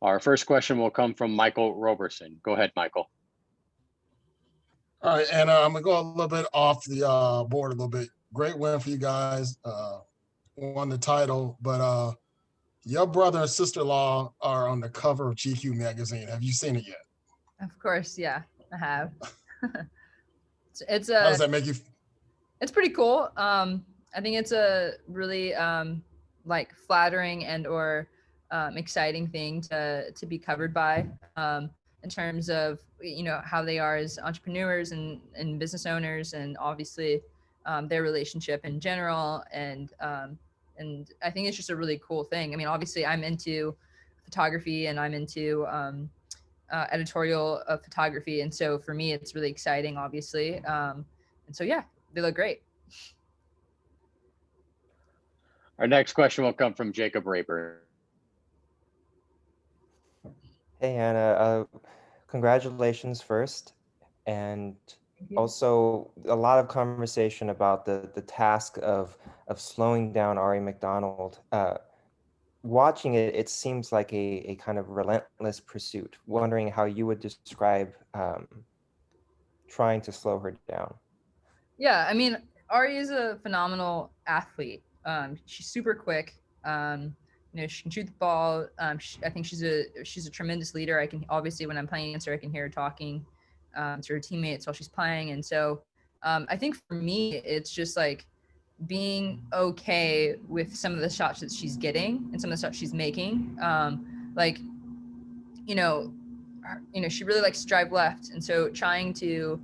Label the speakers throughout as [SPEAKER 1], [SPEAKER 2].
[SPEAKER 1] Our first question will come from Michael Roberson. Go ahead, Michael.
[SPEAKER 2] All right, and I'm gonna go a little bit off the board a little bit. Great win for you guys. Won the title, but your brother and sister-in-law are on the cover of GQ magazine. Have you seen it yet?
[SPEAKER 3] Of course, yeah, I have. it's
[SPEAKER 2] How
[SPEAKER 3] a
[SPEAKER 2] does that make you?
[SPEAKER 3] it's pretty cool. I think it's a really like flattering and or exciting thing to be covered by in terms of how they are as entrepreneurs and business owners, and obviously their relationship in general, and I think it's just a really cool thing. I mean, obviously I'm into photography and I'm into editorial of photography, and so for me it's really exciting, obviously, and so yeah, they look great.
[SPEAKER 1] Our next question will come from Jacob Raper.
[SPEAKER 4] Hey, Anna, congratulations first. And also a lot of conversation about the task of slowing down Ari McDonald. Watching it, it seems like a kind of relentless pursuit. Wondering how you would describe trying to slow her down.
[SPEAKER 3] Yeah, I mean, Ari is a phenomenal athlete. She's super quick. She can shoot the ball. I think she's a tremendous leader. I can obviously, when I'm playing against her, I can hear her talking to her teammates while she's playing. And so I think for me, it's just like being okay with some of the shots that she's getting and some of the shots she's making. She really likes to drive left, and so trying to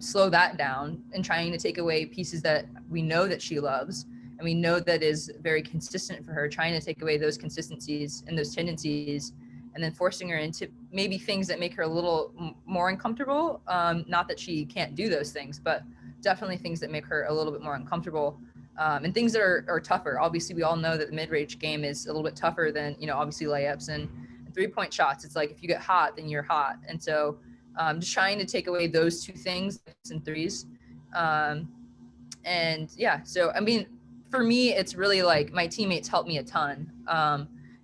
[SPEAKER 3] slow that down and trying to take away pieces that we know that she loves and we know that is very consistent for her, trying to take away those consistencies and those tendencies, and then forcing her into maybe things that make her a little more uncomfortable. Not that she can't do those things, but definitely things that make her a little bit more uncomfortable, and things that are tougher. Obviously, we all know that the mid-range game is a little bit tougher than, obviously layups and three-point shots. It's like if you get hot, then you're hot. And so just trying to take away those two things and threes. And yeah, so I mean, for me, it's really like my teammates help me a ton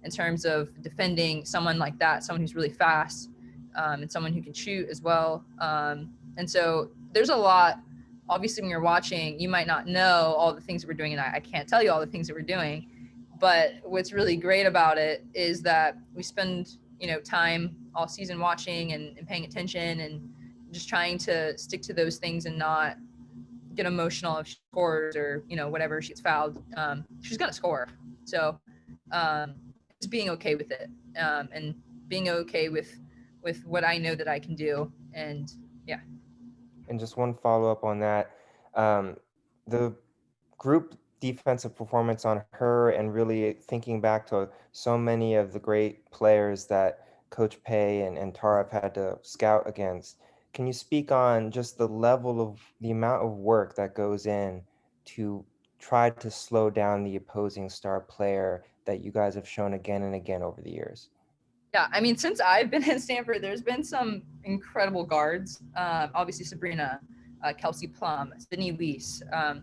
[SPEAKER 3] in terms of defending someone like that, someone who's really fast and someone who can shoot as well. And so there's a lot. Obviously, when you're watching, you might not know all the things that we're doing, and I can't tell you all the things that we're doing. But what's really great about it is that we spend, time all season watching and paying attention and just trying to stick to those things and not get emotional if she scores or, whatever, she's fouled. She's going to score. So it's being okay with it and being okay with what I know that I can do. And yeah.
[SPEAKER 4] And just one follow-up on that, the group defensive performance on her, and really thinking back to so many of the great players that Coach Pay and Tara have had to scout against. Can you speak on just the level of the amount of work that goes in to try to slow down the opposing star player that you guys have shown again and again over the years?
[SPEAKER 3] Yeah, I mean, since I've been at Stanford, there's been some incredible guards. Obviously, Sabrina, Kelsey Plum, Sydney Weiss.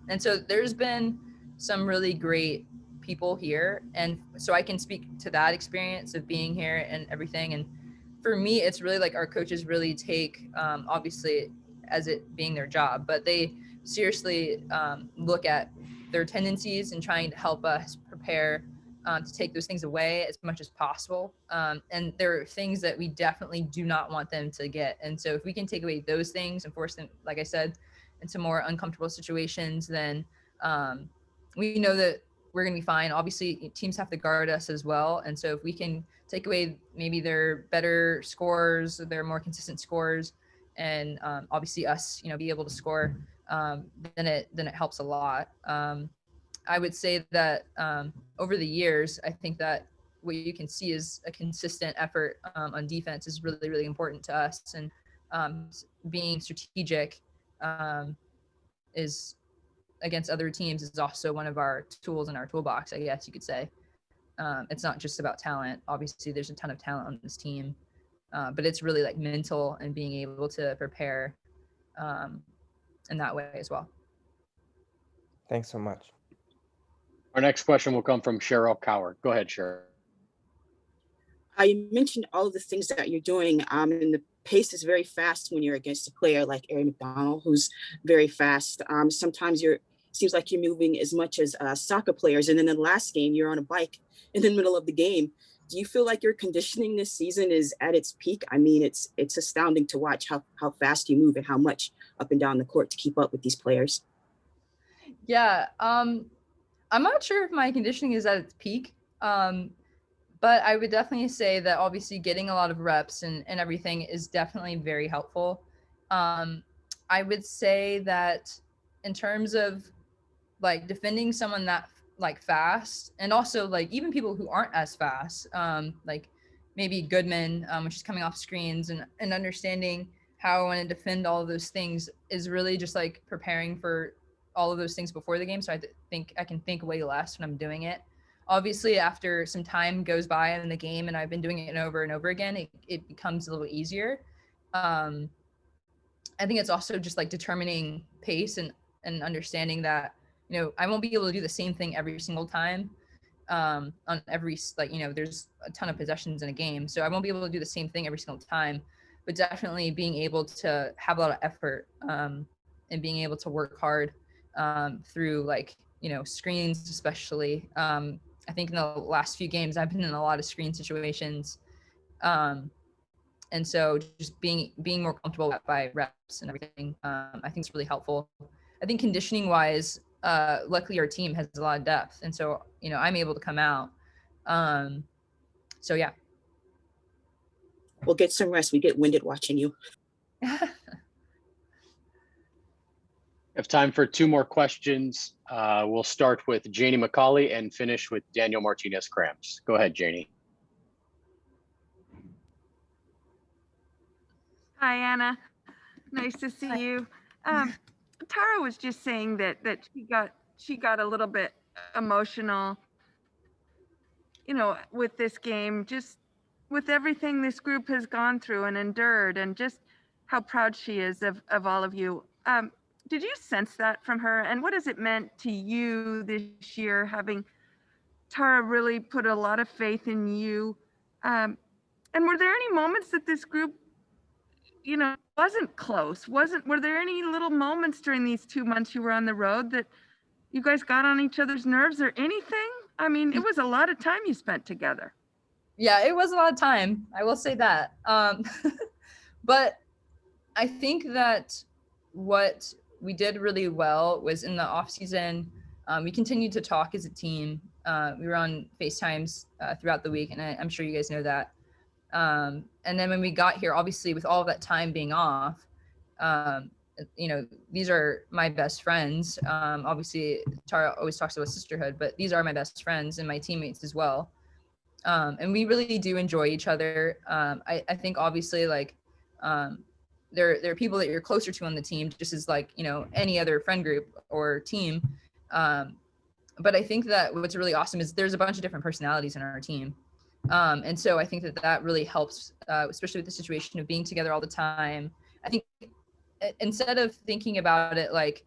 [SPEAKER 3] And so there's been some really great people here. And so I can speak to that experience of being here and everything. And for me, it's really like our coaches really take, obviously, as it being their job, but they seriously look at their tendencies and trying to help us prepare to take those things away as much as possible. And there are things that we definitely do not want them to get. And so if we can take away those things and force them, like I said, into more uncomfortable situations, then we know that we're going to be fine. Obviously, teams have to guard us as well. And so if we can take away maybe their better scores, their more consistent scores, and obviously us, be able to score, then it helps a lot. I would say that over the years, I think that what you can see is a consistent effort on defense is really, really important to us. And being strategic is against other teams is also one of our tools in our toolbox, I guess you could say. It's not just about talent. Obviously, there's a ton of talent on this team, but it's really like mental and being able to prepare in that way as well.
[SPEAKER 4] Thanks so much.
[SPEAKER 1] Our next question will come from Cheryl Coward. Go ahead, Cheryl.
[SPEAKER 5] You mentioned all of the things that you're doing, and the pace is very fast when you're against a player like Aaron McDonald, who's very fast. Sometimes seems like you're moving as much as soccer players, and then in the last game, you're on a bike in the middle of the game. Do you feel like your conditioning this season is at its peak? I mean, it's astounding to watch how fast you move and how much up and down the court to keep up with these players.
[SPEAKER 3] Yeah, I'm not sure if my conditioning is at its peak, but I would definitely say that obviously getting a lot of reps and everything is definitely very helpful. I would say that in terms of like defending someone that like fast, and also like even people who aren't as fast, like maybe Goodman, which is coming off screens, and understanding how I want to defend all of those things is really just like preparing for all of those things before the game. So I think I can think way less when I'm doing it. Obviously, after some time goes by in the game and I've been doing it over and over again, it becomes a little easier. I think it's also just like determining pace and understanding that, you know, I won't be able to do the same thing every single time on every, like, you know, there's a ton of possessions in a game. So I won't be able to do the same thing every single time, but definitely being able to have a lot of effort and being able to work hard through, like, you know, screens, especially. I think in the last few games, I've been in a lot of screen situations. And so just being more comfortable by reps and everything, I think it's really helpful. I think conditioning wise, luckily our team has a lot of depth. And so, you know, I'm able to come out. So yeah.
[SPEAKER 5] We'll get some rest. We get winded watching you.
[SPEAKER 1] Have time for two more questions. We'll start with Janie McCauley and finish with Daniel Martinez Cramps. Go ahead, Janie.
[SPEAKER 6] Hi, Anna. Nice to see you. Tara was just saying that she got a little bit emotional, you know, with this game, just with everything this group has gone through and endured, and just how proud she is of all of you. Did you sense that from her? And what has it meant to you this year, having Tara really put a lot of faith in you? And were there any moments that this group, you know, wasn't close? Were there any little moments during these 2 months you were on the road that you guys got on each other's nerves or anything? I mean, it was a lot of time you spent together.
[SPEAKER 3] Yeah, it was a lot of time. I will say that. But I think that what we did really well was in the off season, we continued to talk as a team. We were on FaceTimes throughout the week, and I'm sure you guys know that. And then when we got here, obviously with all of that time being off, you know, these are my best friends. Obviously Tara always talks about sisterhood, but these are my best friends and my teammates as well. And we really do enjoy each other. I think obviously like, there are people that you're closer to on the team, just as like, you know, any other friend group or team. But I think that what's really awesome is there's a bunch of different personalities in our team. And so I think that really helps, especially with the situation of being together all the time. I think instead of thinking about it like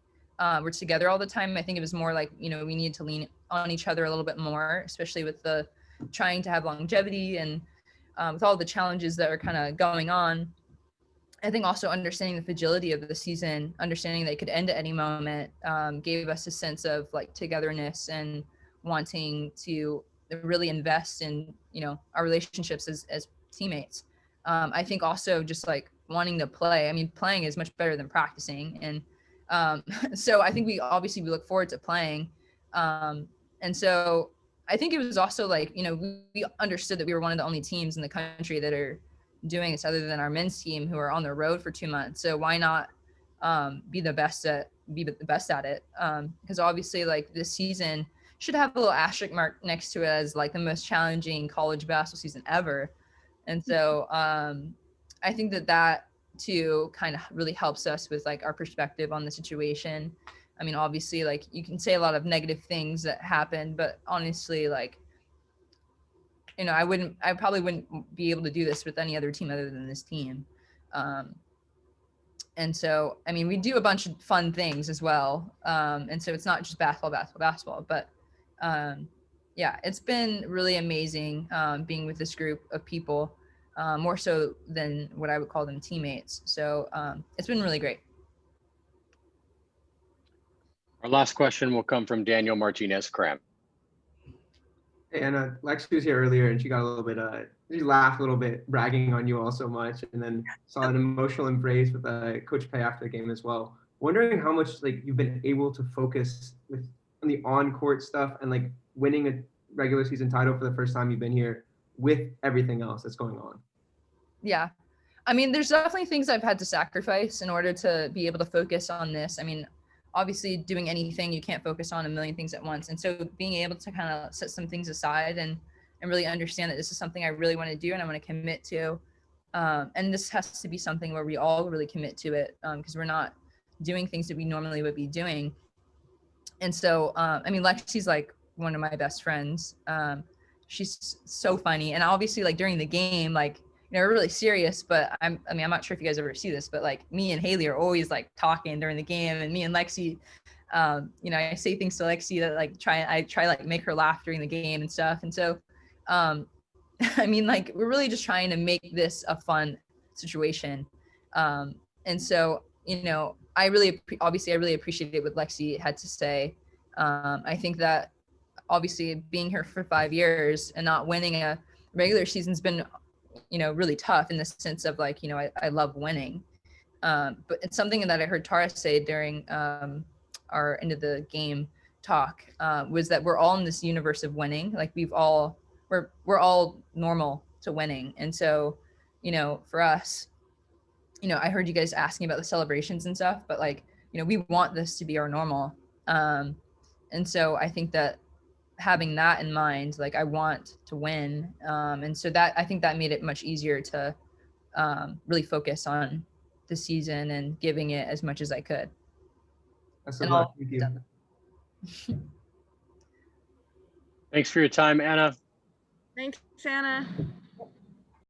[SPEAKER 3] we're together all the time, I think it was more like, you know, we need to lean on each other a little bit more, especially with the trying to have longevity and with all the challenges that are kind of going on. I think also understanding the fragility of the season, understanding that it could end at any moment, gave us a sense of like togetherness and wanting to really invest in, you know, our relationships as teammates. I think also just like wanting to play. I mean, playing is much better than practicing. And so I think we look forward to playing. And so I think it was also like, you know, we understood that we were one of the only teams in the country that are doing this other than our men's team who are on the road for 2 months. So why not be the best at it? Because obviously like this season should have a little asterisk mark next to it as like the most challenging college basketball season ever. And so I think that too kind of really helps us with like our perspective on the situation. I mean, obviously like you can say a lot of negative things that happened, but honestly, like, you know, I probably wouldn't be able to do this with any other team other than this team. And so, I mean, we do a bunch of fun things as well. And so it's not just basketball, but yeah, it's been really amazing being with this group of people, more so than what I would call them teammates. So it's been really great.
[SPEAKER 1] Our last question will come from Daniel Martinez Cram.
[SPEAKER 7] And Lexi was here earlier, and she got a little bit, she laughed a little bit, bragging on you all so much, and then saw an emotional embrace with Coach Pay after the game as well. Wondering how much like you've been able to focus on the on-court stuff and like winning a regular season title for the first time you've been here with everything else that's going on.
[SPEAKER 3] Yeah. I mean, there's definitely things I've had to sacrifice in order to be able to focus on this. I mean, obviously doing anything, you can't focus on a million things at once. And so being able to kind of set some things aside and really understand that this is something I really want to do and I want to commit to. And this has to be something where we all really commit to it because we're not doing things that we normally would be doing. And so, I mean, Lexi's like one of my best friends. She's so funny. And obviously like during the game, like, you know, we're really serious, but I'm not sure if you guys ever see this, but like me and Haley are always like talking during the game, and me and Lexi, you know, I say things to Lexi that like I try like make her laugh during the game and stuff. And so, I mean, like we're really just trying to make this a fun situation. And so, you know, I really appreciated what Lexi had to say. I think that obviously being here for 5 years and not winning a regular season's been, you know, really tough in the sense of like, you know, I love winning. But it's something that I heard Tara say during our end of the game talk was that we're all in this universe of winning. Like we're all normal to winning. And so, you know, for us, you know, I heard you guys asking about the celebrations and stuff, but like, you know, we want this to be our normal. And so I think that having that in mind, like I want to win. And so that, I think that made it much easier to really focus on the season and giving it as much as I could.
[SPEAKER 7] Best of luck. Thank you.
[SPEAKER 1] Thanks for your time, Anna.
[SPEAKER 6] Thanks, Anna.